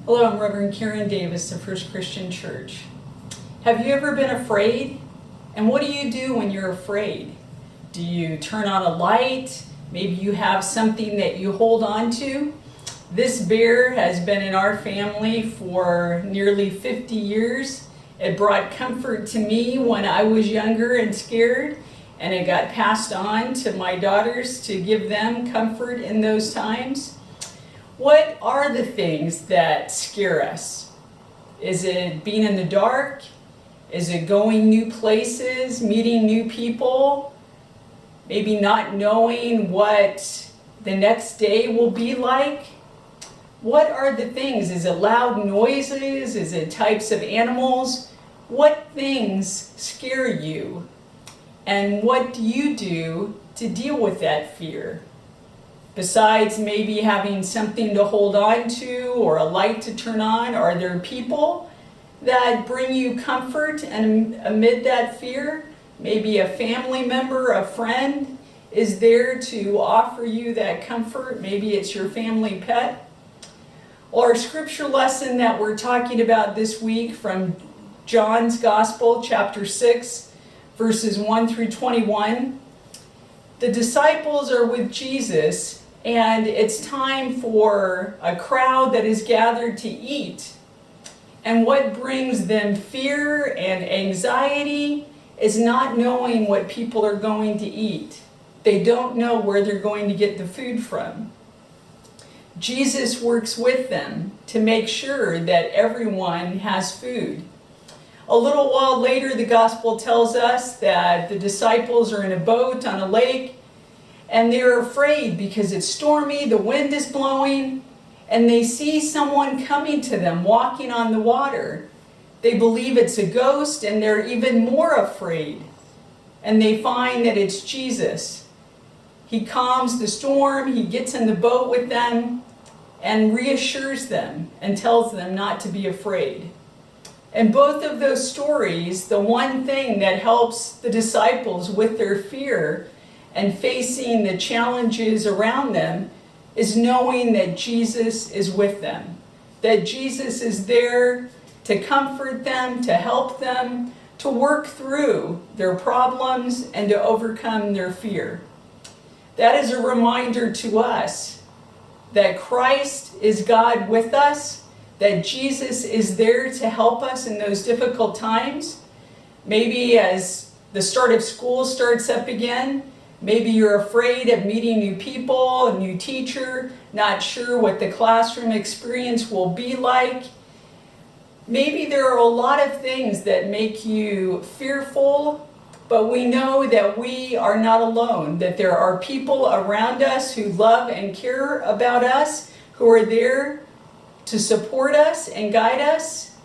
Hello, I'm Reverend Karen Davis of First Christian Church. Have you ever been afraid? And what do you do when you're afraid? Do you turn on a light? Maybe you have something that you hold on to. This bear has been in our family for nearly 50 years. It brought comfort to me when I was younger and scared, and it got passed on to my daughters to give them comfort in those times. What are the things that scare us? Is it being in the dark? Is it going new places, meeting new people? Maybe not knowing what the next day will be like? What are the things? Is it loud noises? Is it types of animals? What things scare you? And what do you do to deal with that fear? Besides maybe having something to hold on to or a light to turn on, are there people that bring you comfort and amid that fear? Maybe a family member, a friend is there to offer you that comfort. Maybe it's your family pet. Our scripture lesson that we're talking about this week from John's Gospel, chapter 6, verses 1 through 21. The disciples are with Jesus, and it's time for a crowd that is gathered to eat. And what brings them fear and anxiety is not knowing what people are going to eat. They don't know where they're going to get the food from. Jesus works with them to make sure that everyone has food. A little while later, the gospel tells us that the disciples are in a boat on a lake, and they're afraid because it's stormy, the wind is blowing, and they see someone coming to them walking on the water. They believe it's a ghost, and they're even more afraid. And they find that it's Jesus. He calms the storm, he gets in the boat with them, and reassures them and tells them not to be afraid. In both of those stories, the one thing that helps the disciples with their fear and facing the challenges around them is knowing that Jesus is with them, that Jesus is there to comfort them, to help them, to work through their problems and to overcome their fear. That is a reminder to us that Christ is God with us, that Jesus is there to help us in those difficult times. Maybe as the start of school starts up again, maybe you're afraid of meeting new people, a new teacher, not sure what the classroom experience will be like. Maybe there are a lot of things that make you fearful, but we know that we are not alone, that there are people around us who love and care about us, who are there to support us and guide us.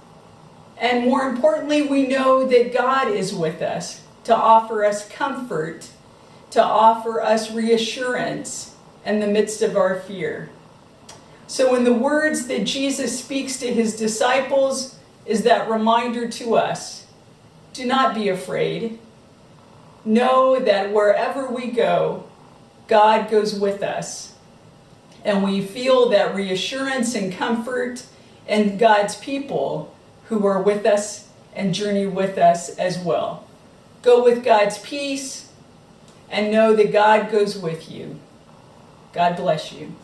And more importantly, we know that God is with us to offer us comfort, to offer us reassurance in the midst of our fear. So in the words that Jesus speaks to his disciples is that reminder to us, do not be afraid. Know that wherever we go, God goes with us. And we feel that reassurance and comfort in God's people who are with us and journey with us as well. Go with God's peace and know that God goes with you. God bless you.